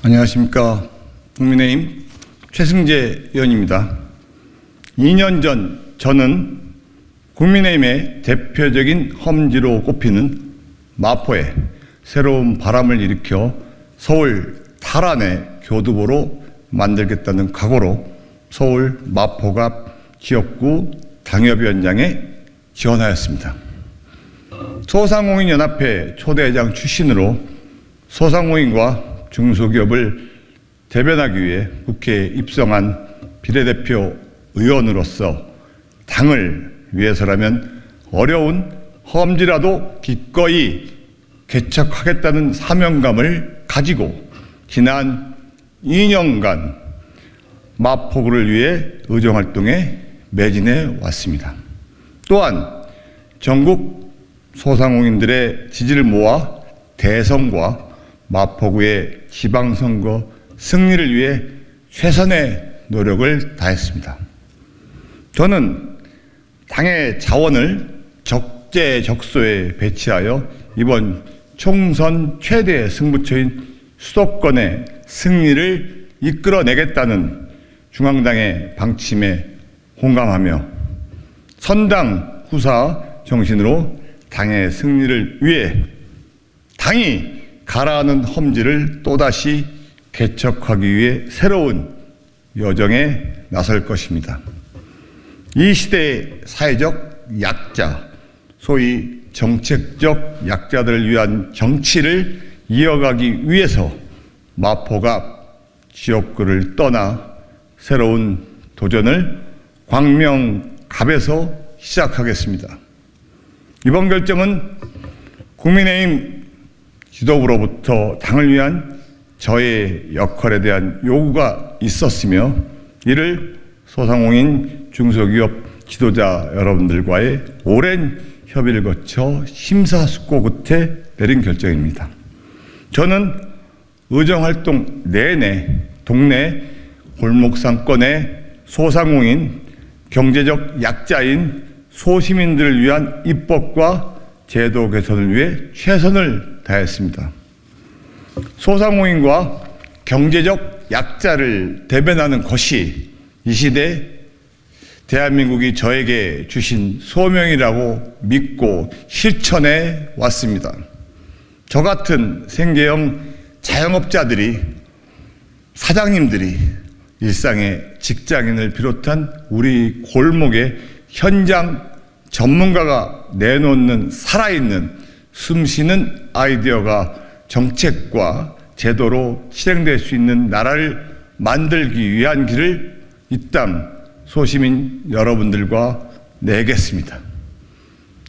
안녕하십니까. 국민의힘 최승재 의원입니다. 2년 전 저는 국민의힘의 대표적인 험지로 꼽히는 마포에 새로운 바람을 일으켜 서울 탈환의 교두보로 만들겠다는 각오로 서울 마포갑 지역구 당협위원장에 지원하였습니다. 소상공인연합회 초대회장 출신으로 소상공인과 중소기업을 대변하기 위해 국회에 입성한 비례대표 의원으로서 당을 위해서라면 어려운 험지라도 기꺼이 개척하겠다는 사명감을 가지고 지난 2년간 마포구를 위해 의정활동에 매진해 왔습니다. 또한 전국 소상공인들의 지지를 모아 대선과 마포구의 지방선거 승리를 위해 최선의 노력을 다했습니다. 저는 당의 자원을 적재적소에 배치하여 이번 총선 최대 승부처인 수도권의 승리를 이끌어내겠다는 중앙당의 방침에 공감하며 선당 후사 정신으로 당의 승리를 위해 당이 가라앉은 험지를 또다시 개척하기 위해 새로운 여정에 나설 것입니다. 이 시대의 사회적 약자, 소위 정책적 약자들을 위한 정치를 이어가기 위해서 마포갑 지역구를 떠나 새로운 도전을 광명갑에서 시작하겠습니다. 이번 결정은 국민의힘 지도부로부터 당을 위한 저의 역할에 대한 요구가 있었으며 이를 소상공인 중소기업 지도자 여러분들과의 오랜 협의를 거쳐 심사숙고 끝에 내린 결정입니다. 저는 의정활동 내내 동네 골목상권의 소상공인, 경제적 약자인 소시민들을 위한 입법과 제도 개선을 위해 최선을 다했습니다. 소상공인과 경제적 약자를 대변하는 것이 이 시대 대한민국이 저에게 주신 소명이라고 믿고 실천해 왔습니다. 저 같은 생계형 자영업자들이, 사장님들이 일상의 직장인을 비롯한 우리 골목의 현장 전문가가 내놓는 살아있는 숨쉬는 아이디어가 정책과 제도로 실행될 수 있는 나라를 만들기 위한 길을 이 땅 소시민 여러분들과 내겠습니다.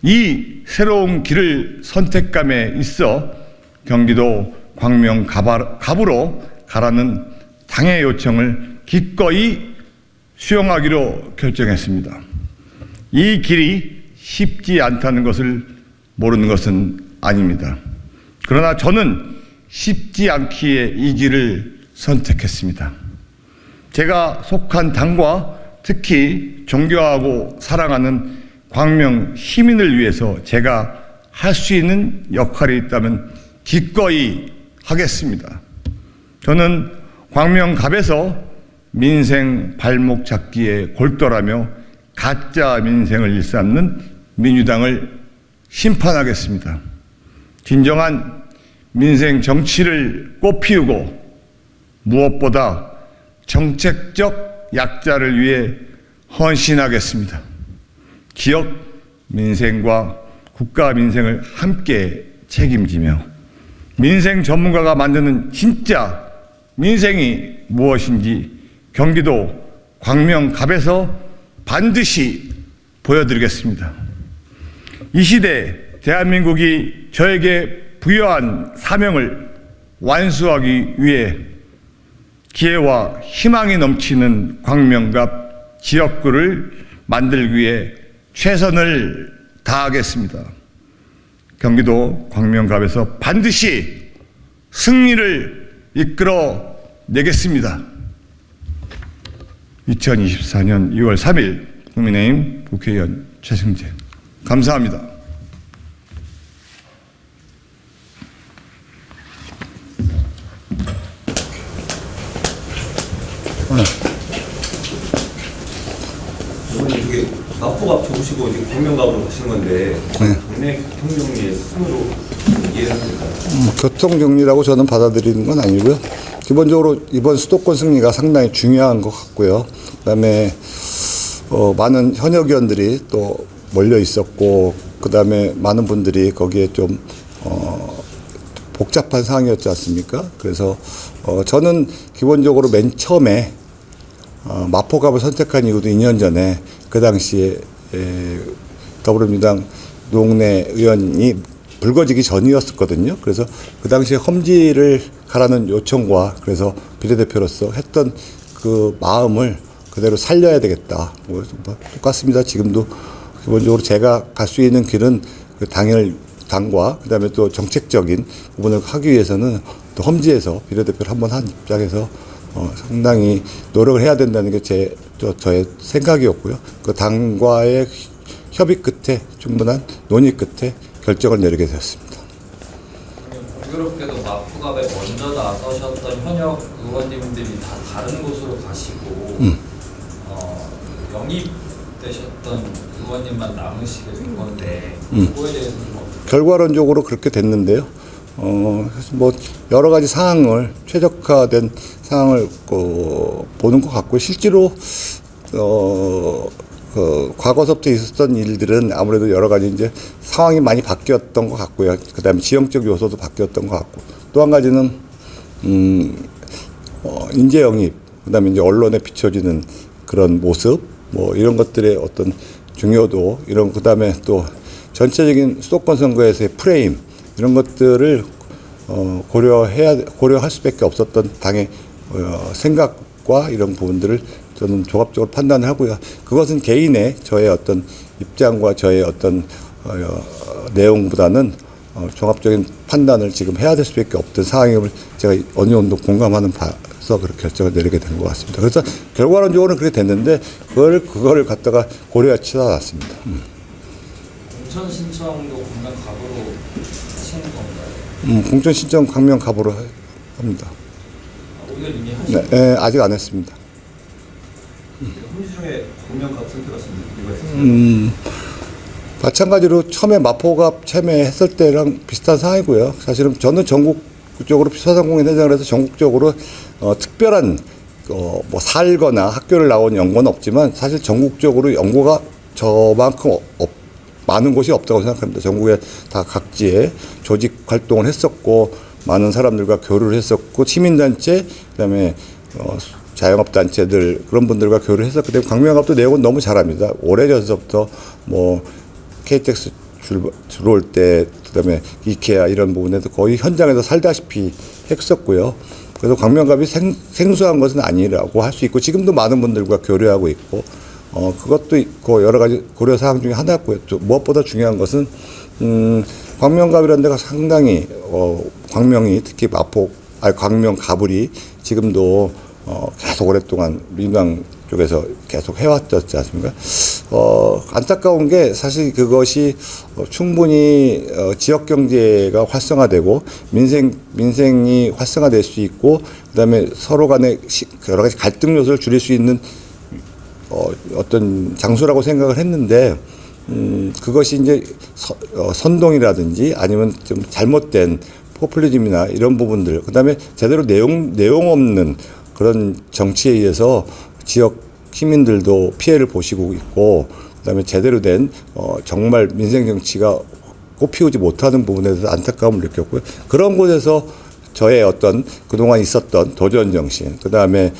이 새로운 길을 선택감에 있어 경기도 광명갑으로 가라는 당의 요청을 기꺼이 수용하기로 결정했습니다. 이 길이 쉽지 않다는 것을 모르는 것은 아닙니다. 그러나 저는 쉽지 않기에 이 길을 선택했습니다. 제가 속한 당과 특히 존경하고 사랑하는 광명 시민을 위해서 제가 할 수 있는 역할이 있다면 기꺼이 하겠습니다. 저는 광명갑에서 민생 발목 잡기에 골똘하며 가짜 민생을 일삼는 민주당을 심판하겠습니다. 진정한 민생 정치를 꽃피우고 무엇보다 정책적 약자를 위해 헌신하겠습니다. 지역 민생과 국가 민생을 함께 책임지며 민생 전문가가 만드는 진짜 민생이 무엇인지 경기도 광명갑에서 반드시 보여드리겠습니다. 이 시대 대한민국이 저에게 부여한 사명을 완수하기 위해 기회와 희망이 넘치는 광명갑 지역구를 만들기 위해 최선을 다하겠습니다. 경기도 광명갑에서 반드시 승리를 이끌어 내겠습니다. 2024년 2월 3일 국민의힘 국회의원 최승재. 감사합니다. 이번에 이게 마포갑 접으시고 이제 광명갑으로 가시는 건데 동네 교통정리의 수순으로 이해를 하면 될까요? 교통정리라고 저는 받아들이는 건 아니고요. 기본적으로 이번 수도권 승리가 상당히 중요한 것 같고요. 그다음에 많은 현역 의원들이 또 몰려 있었고, 그다음에 많은 분들이 거기에 좀 복잡한 상황이었지 않습니까? 그래서 저는 기본적으로 맨 처음에 마포갑을 선택한 이유도 2년 전에 그 당시에 더불어민주당 노웅래 의원이 불거지기 전이었었거든요. 그래서 그 당시에 험지를 가라는 요청과 그래서 비례대표로서 했던 그 마음을 그대로 살려야 되겠다. 뭐 똑같습니다. 지금도 기본적으로 제가 갈 수 있는 길은 그 당과 그다음에 또 정책적인 부분을 하기 위해서는 또 험지에서 비례대표를 한번 한 입장에서 상당히 노력을 해야 된다는 게 저의 생각이었고요. 그 당과의 협의 끝에 충분한 논의 끝에 결정을 내리게 되었습니다. 공교롭게도 마포갑에 먼저 나서셨던 현역 의원님들이 다 다른 곳으로 가시고 영입되셨던 의원님만 남으시게 된 건데 그거에 대해서는 결과론적으로 그렇게 됐는데요. 뭐 여러 가지 상황을 최적화된 상황을 보는 것 같고 실제로 과거서부터 있었던 일들은 아무래도 여러 가지 이제 상황이 많이 바뀌었던 것 같고요. 그다음에 지형적 요소도 바뀌었던 것 같고 또 한 가지는 인재 영입, 그다음에 이제 언론에 비춰지는 그런 모습, 뭐 이런 것들의 어떤 중요도 이런 그다음에 또 전체적인 수도권 선거에서의 프레임 이런 것들을 고려할 수밖에 없었던 당의 생각과 이런 부분들을 저는 종합적으로 판단을 하고요. 그것은 개인의 저의 어떤 입장과 저의 어떤 내용보다는 종합적인 판단을 지금 해야 될 수밖에 없던 상황임을 제가 어느 정도 공감하는 바서 그렇게 결정을 내리게 된 것 같습니다. 그래서 결과론적으로는 그렇게 됐는데 그걸 갖다가 고려하지 않았습니다. 공천 신청도 광명갑으로 하시는 건가요? 공천 신청 광명갑으로 합니다. 오늘 이미 하신 네, 아직 안 했습니다. 험지 중에 광명갑 선택하신 이유가 있으신가요? 마찬가지로 처음에 마포갑 참여했을 때랑 비슷한 상황이고요. 사실은 저는 전국적으로 소상공인 회장을 해서 전국적으로 특별한 뭐 살거나 학교를 나온 연구는 없지만 사실 전국적으로 연구가 저만큼 많은 곳이 없다고 생각합니다. 전국에 다 각지에 조직 활동을 했었고 많은 사람들과 교류를 했었고 시민단체 그다음에 자영업단체들 그런 분들과 교류를 했었기 때문에 광명갑도 내용은 너무 잘합니다. 오래전서부터 뭐 KTX 들어올 때 그다음에 이케아 이런 부분에서 거의 현장에서 살다시피 했었고요. 그래서 광명갑이 생소한 것은 아니라고 할 수 있고 지금도 많은 분들과 교류하고 있고 그것도 있고 여러 가지 고려 사항 중에 하나였고요. 또 무엇보다 중요한 것은 광명갑이라는 데가 상당히 광명이 특히 광명가불이 지금도 계속 오랫동안 민주당 쪽에서 계속 해왔지 않습니까? 안타까운 게 사실 그것이 충분히 지역 경제가 활성화되고 민생이 활성화될 수 있고 그다음에 서로 간의 여러 가지 갈등 요소를 줄일 수 있는 어떤 장소라고 생각을 했는데 그것이 이제 선동이라든지 아니면 좀 잘못된 포퓰리즘이나 이런 부분들 그다음에 제대로 내용 없는 그런 정치에 의해서 지역 시민들도 피해를 보시고 있고 그다음에 제대로 된 정말 민생 정치가 꽃피우지 못하는 부분에 대해서 안타까움을 느꼈고요. 그런 곳에서 저의 어떤 그동안 있었던 도전 정신, 그다음에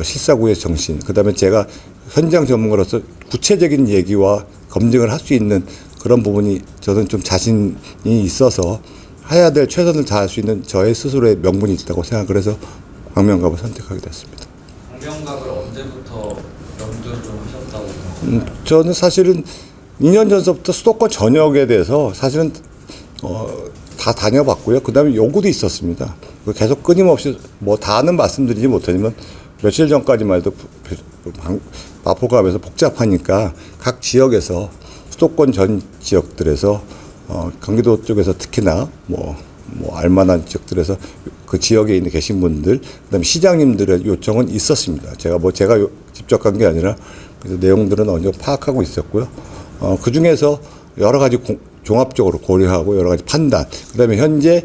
실사구의 정신, 그다음에 제가 현장 전문가로서 구체적인 얘기와 검증을 할 수 있는 그런 부분이 저는 좀 자신이 있어서 해야 될 최선을 다할 수 있는 저의 스스로의 명분이 있다고 생각을 해서 광명갑을 선택하게 됐습니다. 광명갑을 언제부터 염두를 좀 하셨다고 생각하세요? 저는 사실은 2년 전서부터 수도권 전역에 대해서 사실은 다 다녀봤고요. 그다음에 요구도 있었습니다. 계속 끊임없이 뭐 다는 말씀드리지 못하지만 며칠 전까지만 해도 마포갑에서 복잡하니까 각 지역에서 수도권 전 지역들에서 경기도 쪽에서 특히나 뭐 알만한 지역들에서 그 지역에 있는 계신 분들, 그다음에 시장님들의 요청은 있었습니다. 제가 직접 간 게 아니라 그래서 내용들은 어느 정도 파악하고 있었고요. 그 중에서 여러 가지 종합적으로 고려하고 여러 가지 판단, 그다음에 현재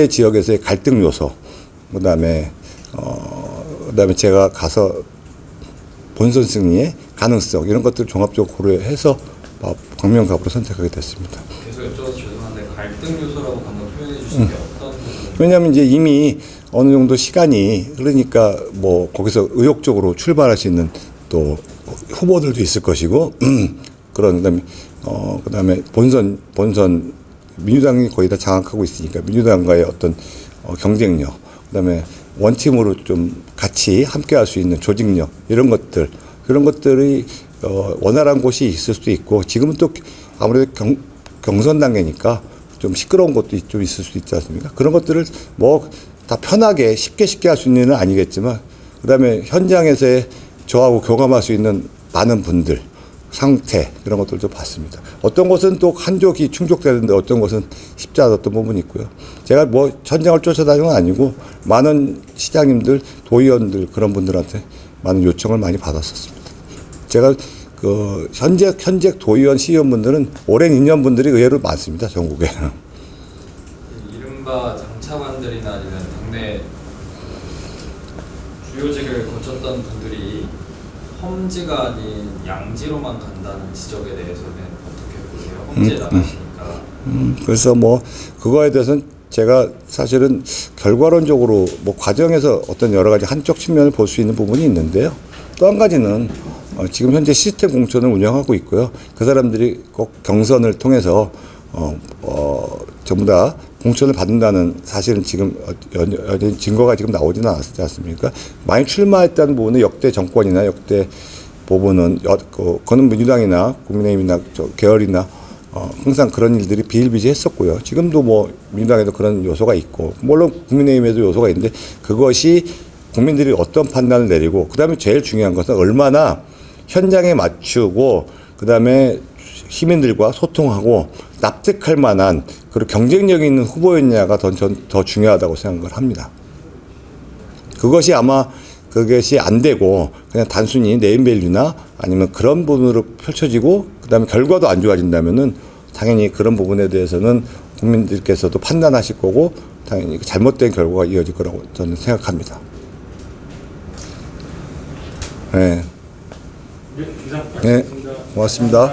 지역에서의 갈등 요소, 그다음에 제가 가서 본선 승리의 가능성 이런 것들을 종합적으로 고려해서 광명갑으로 선택하게 됐습니다. 계속 여쭤봐서 죄송한데 갈등 요소라고 방금 표현해 주신 게 어떤 부분인가요? 왜냐하면 이제 이미 어느 정도 시간이 흐르니까 뭐 거기서 의욕적으로 출발할 수 있는 또 후보들도 있을 것이고 그다음에 본선 민주당이 거의 다 장악하고 있으니까 민주당과의 어떤 경쟁력, 그다음에 원팀으로 좀 같이 함께할 수 있는 조직력 그런 것들이 원활한 곳이 있을 수도 있고 지금은 또 아무래도 경선 단계니까 좀 시끄러운 것도 좀 있을 수도 있지 않습니까? 그런 것들을 뭐 다 편하게 쉽게 할 수 있는 일은 아니겠지만 그다음에 현장에서의 저하고 교감할 수 있는 많은 분들 상태 그런 것들을 좀 봤습니다. 어떤 것은 또 한쪽이 충족되는데 어떤 것은 쉽지 않았던 부분이 있고요. 제가 뭐 현장을 쫓아다니는 건 아니고 많은 시장님들, 도의원들 그런 분들한테 많은 요청을 많이 받았었습니다. 제가 그 현재 도의원, 시의원분들은 오랜 인연분들이 의외로 많습니다. 전국에. 이른바 장차관들이나 아니면 당내 주요직을 거쳤던 분들이 험지가 아닌 양지로만 간다는 지적에 대해서는 어떻게 보세요? 험지에 나가시니까. 그래서 뭐 그거에 대해서는 제가 사실은 결과론적으로 뭐 과정에서 어떤 여러 가지 한쪽 측면을 볼 수 있는 부분이 있는데요. 또 한 가지는 지금 현재 시스템 공천을 운영하고 있고요. 그 사람들이 꼭 경선을 통해서 전부 다 공천을 받는다는 사실은 지금 여전히 증거가 지금 나오지는 않았지 않습니까? 많이 출마했다는 부분은 역대 정권이나 역대 부분은 그거는 민주당이나 국민의힘이나 계열이나 항상 그런 일들이 비일비재했었고요. 지금도 뭐 민주당에도 그런 요소가 있고 물론 국민의힘에도 요소가 있는데 그것이 국민들이 어떤 판단을 내리고 그다음에 제일 중요한 것은 얼마나 현장에 맞추고 그다음에 시민들과 소통하고 납득할 만한 그리고 경쟁력 있는 후보였냐가 더 중요하다고 생각을 합니다. 그것이 안 되고 그냥 단순히 네임밸류나 아니면 그런 부분으로 펼쳐지고 그다음에 결과도 안 좋아진다면은 당연히 그런 부분에 대해서는 국민들께서도 판단하실 거고 당연히 잘못된 결과가 이어질 거라고 저는 생각합니다. 네. 네, 고맙습니다.